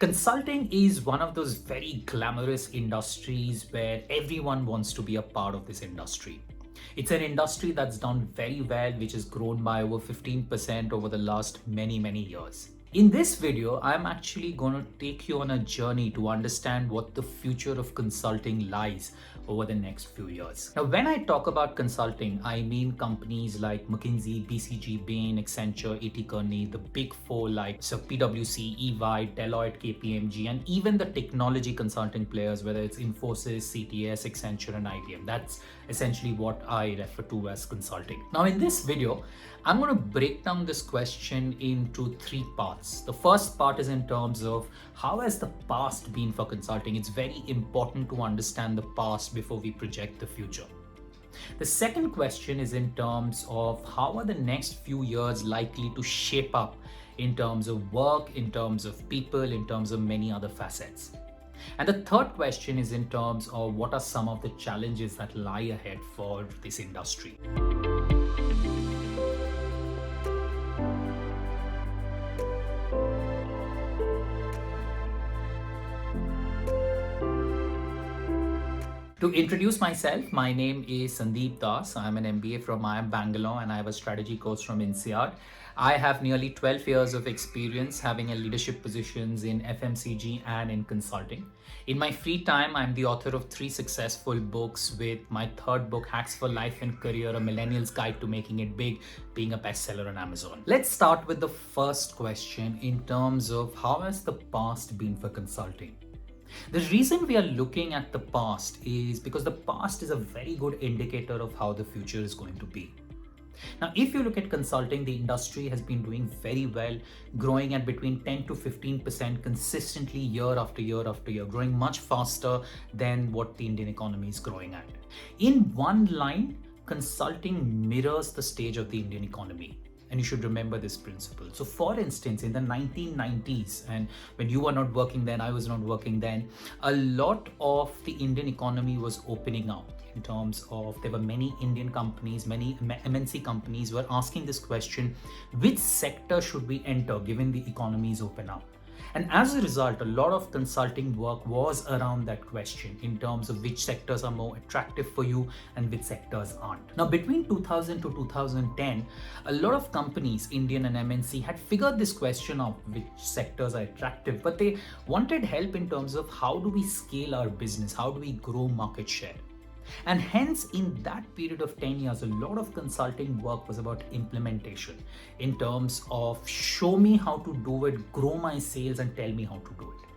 Consulting is one of those very glamorous industries where everyone wants to be a part of this industry. It's an industry that's done very well, which has grown by over 15% over the last many years. In this video, I'm actually going to take you on a journey to understand what the future of consulting lies over the next few years. Now, when I talk about consulting, I mean companies like McKinsey, BCG, Bain, Accenture, A.T. Kearney, the big four like PwC, EY, Deloitte, KPMG, and even the technology consulting players, whether it's Infosys, CTS, Accenture, and IBM. That's essentially what I refer to as consulting. Now, in this video, I'm going to break down this question into three parts. The first part is in terms of how has the past been for consulting. It's very important to understand the past before we project the future. The second question is in terms of how are the next few years likely to shape up in terms of work, in terms of people, in terms of many other facets. And the third question is in terms of what are some of the challenges that lie ahead for this industry. To introduce myself, my name is Sandeep Das. I'm an MBA from IIM Bangalore and I have a strategy course from INSEAD. I have nearly 12 years of experience having a leadership positions in FMCG and in consulting. In my free time, I'm the author of 3 successful books, with my third book, Hacks for Life and Career, a millennial's guide to making it big, being a bestseller on Amazon. Let's start with the first question in terms of how has the past been for consulting. The reason we are looking at the past is because the past is a very good indicator of how the future is going to be. Now, if you look at consulting, the industry has been doing very well, growing at between 10 to 15% consistently year after year after year, growing much faster than what the Indian economy is growing at. In one line, consulting mirrors the stage of the Indian economy. And you should remember this principle. So for instance, in the 1990s, and when you were not working then, I was not working then, a lot of the Indian economy was opening up in terms of there were many Indian companies, many MNC companies were asking this question, which sector should we enter given the economy is open up? And as a result, a lot of consulting work was around that question in terms of which sectors are more attractive for you and which sectors aren't. Now, between 2000 to 2010, a lot of companies, Indian and MNC, had figured this question out, which sectors are attractive, but they wanted help in terms of how do we scale our business, how do we grow market share. And hence, in that period of 10 years, a lot of consulting work was about implementation in terms of show me how to do it, grow my sales, and tell me how to do it.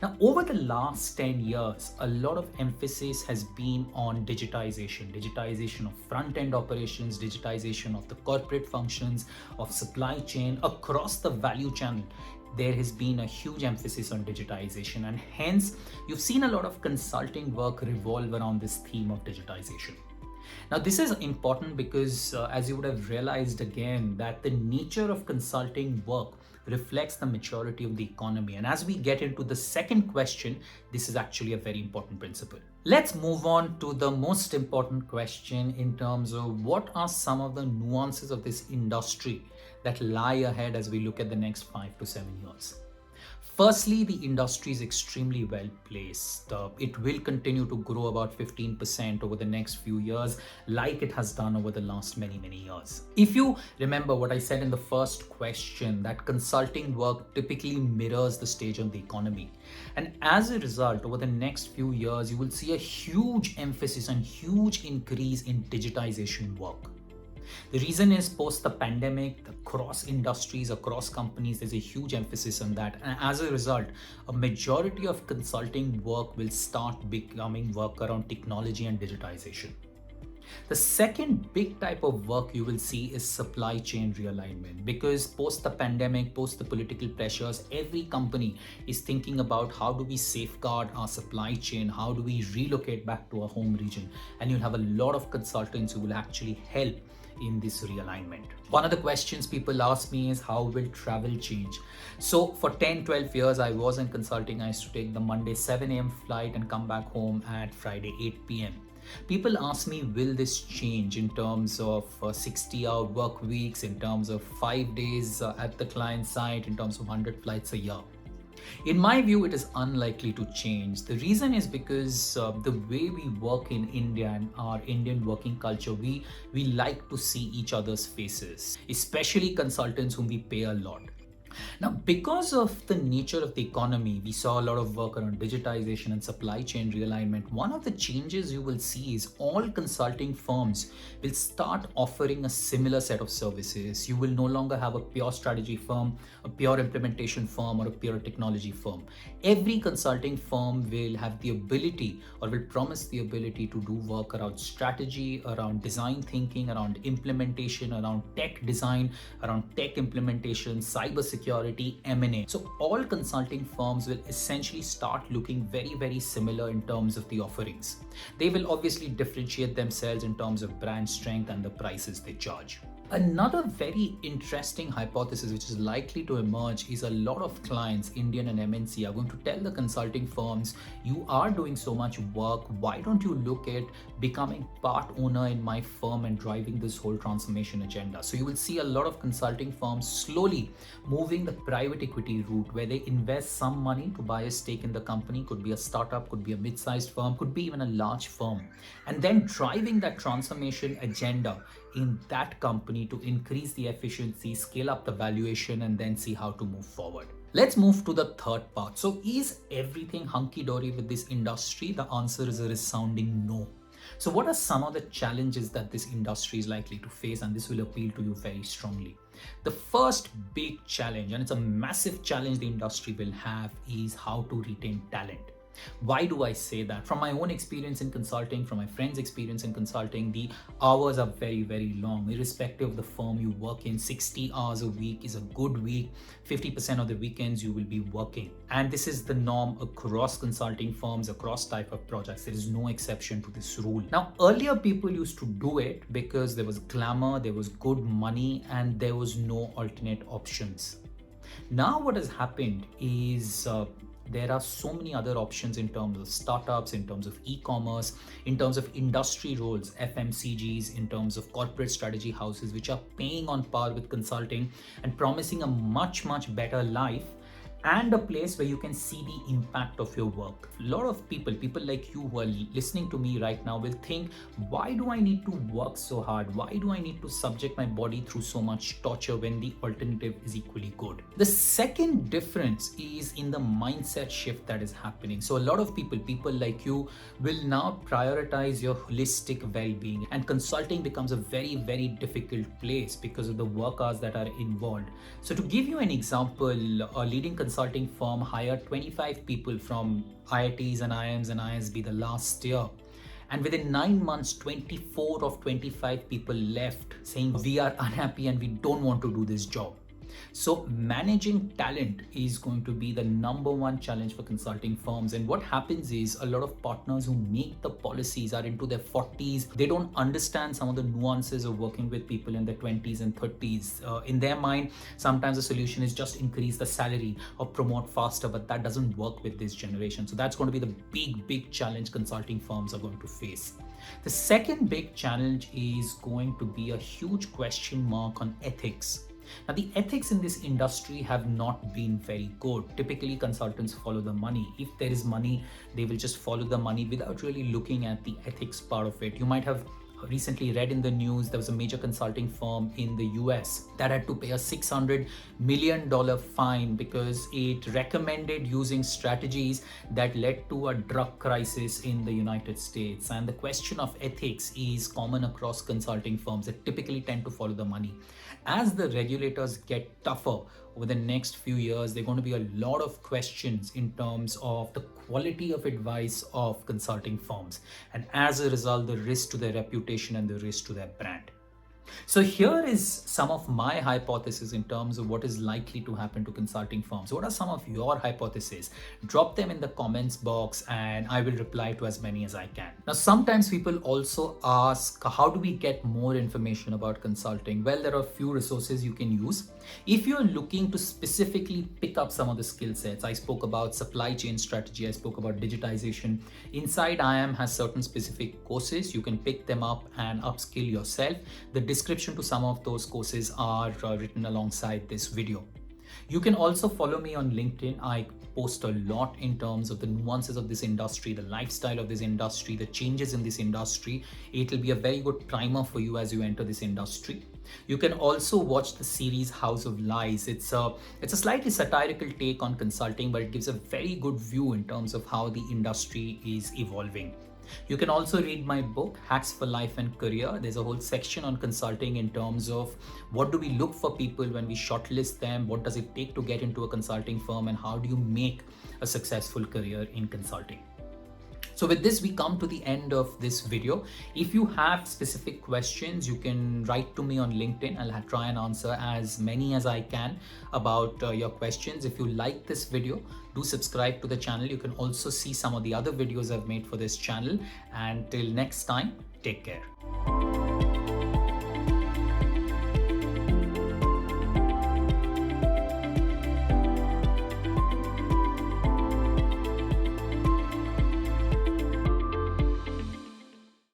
Now, over the last 10 years, a lot of emphasis has been on digitization of front-end operations, digitization of the corporate functions, of supply chain, across the value channel. There has been a huge emphasis on digitization, and hence you've seen a lot of consulting work revolve around this theme of digitization. Now, this is important because as you would have realized again, that the nature of consulting work reflects the maturity of the economy. And as we get into the second question, this is actually a very important principle. Let's move on to the most important question in terms of what are some of the nuances of this industry that lie ahead as we look at the next 5 to 7 years. Firstly, the industry is extremely well placed. It will continue to grow about 15% over the next few years, like it has done over the last many years. If you remember what I said in the first question, that consulting work typically mirrors the stage of the economy. And as a result, over the next few years, you will see a huge emphasis and huge increase in digitization work. The reason is post the pandemic, across industries, across companies, there's a huge emphasis on that. And as a result, a majority of consulting work will start becoming work around technology and digitization. The second big type of work you will see is supply chain realignment, because post the pandemic, post the political pressures, every company is thinking about how do we safeguard our supply chain, how do we relocate back to our home region, and you'll have a lot of consultants who will actually help in this realignment. One of the questions people ask me is how will travel change? So for 10-12 years, I was in consulting. I used to take the Monday 7 a.m. flight and come back home at Friday 8 p.m. People ask me, will this change in terms of 60-hour work weeks, in terms of 5 days at the client site, in terms of 100 flights a year? In my view, it is unlikely to change. The reason is because the way we work in India and our Indian working culture, we like to see each other's faces, especially consultants whom we pay a lot. Now, because of the nature of the economy, we saw a lot of work around digitization and supply chain realignment. One of the changes you will see is all consulting firms will start offering a similar set of services. You will no longer have a pure strategy firm, a pure implementation firm, or a pure technology firm. Every consulting firm will have the ability or will promise the ability to do work around strategy, around design thinking, around implementation, around tech design, around tech implementation, cyber security, M&A. So all consulting firms will essentially start looking very, very similar in terms of the offerings. They will obviously differentiate themselves in terms of brand strength and the prices they charge. Another very interesting hypothesis which is likely to emerge is a lot of clients, Indian and MNC, are going to tell the consulting firms, you are doing so much work, why don't you look at becoming part owner in my firm and driving this whole transformation agenda? So you will see a lot of consulting firms slowly moving the private equity route where they invest some money to buy a stake in the company, could be a startup, could be a mid-sized firm, could be even a large firm, and then driving that transformation agenda in that company to increase the efficiency, scale up the valuation, and then see how to move forward. Let's move to the third part. So is everything hunky-dory with this industry? The answer is a resounding no. So what are some of the challenges that this industry is likely to face? And this will appeal to you very strongly. The first big challenge, and it's a massive challenge the industry will have, is how to retain talent. Why do I say that? From my own experience in consulting, from my friends' experience in consulting, the hours are very, very long. Irrespective of the firm you work in, 60 hours a week is a good week. 50% of the weekends you will be working. And this is the norm across consulting firms, across type of projects. There is no exception to this rule. Now, earlier people used to do it because there was glamour, there was good money, and there was no alternate options. Now what has happened is there are so many other options in terms of startups, in terms of e-commerce, in terms of industry roles, FMCGs, in terms of corporate strategy houses, which are paying on par with consulting and promising a much, much better life and a place where you can see the impact of your work. A lot of people like you who are listening to me right now will think, why do I need to work so hard? Why do I need to subject my body through so much torture when the alternative is equally good? The second difference is in the mindset shift that is happening. So a lot of people like you will now prioritize your holistic well-being, and consulting becomes a very, very difficult place because of the work hours that are involved. So to give you an example, a leading consulting firm hired 25 people from IITs and IIMs and ISB the last year. And within 9 months, 24 of 25 people left saying, we are unhappy and we don't want to do this job. So managing talent is going to be the number one challenge for consulting firms. And what happens is a lot of partners who make the policies are into their 40s. They don't understand some of the nuances of working with people in their 20s and 30s. In their mind, sometimes the solution is just increase the salary or promote faster, but that doesn't work with this generation. So that's going to be the big challenge consulting firms are going to face. The second big challenge is going to be a huge question mark on ethics. Now, the ethics in this industry have not been very good. Typically, consultants follow the money. If there is money, they will just follow the money without really looking at the ethics part of it. You might have recently read in the news, there was a major consulting firm in the US that had to pay a $600 million fine because it recommended using strategies that led to a drug crisis in the United States. And the question of ethics is common across consulting firms that typically tend to follow the money. As the regulators get tougher over the next few years, there are going to be a lot of questions in terms of the quality of advice of consulting firms, and as a result, the risk to their reputation and the risk to their brand. So here is some of my hypotheses in terms of what is likely to happen to consulting firms. What are some of your hypotheses? Drop them in the comments box and I will reply to as many as I can. Now, sometimes people also ask, how do we get more information about consulting? Well, there are a few resources you can use. If you're looking to specifically pick up some of the skill sets, I spoke about supply chain strategy, I spoke about digitization. Inside IIM has certain specific courses. You can pick them up and upskill yourself. The description to some of those courses are written alongside this video. You can also follow me on LinkedIn. I post a lot in terms of the nuances of this industry, the lifestyle of this industry, the changes in this industry. It will be a very good primer for you as you enter this industry. You can also watch the series House of Lies. It's a slightly satirical take on consulting, but it gives a very good view in terms of how the industry is evolving. You can also read my book, Hacks for Life and Career. There's a whole section on consulting in terms of what do we look for people when we shortlist them, what does it take to get into a consulting firm, and how do you make a successful career in consulting. So with this, we come to the end of this video. If you have specific questions, you can write to me on LinkedIn. I'll try and answer as many as I can about your questions. If you like this video, do subscribe to the channel. You can also see some of the other videos I've made for this channel. And till next time, take care.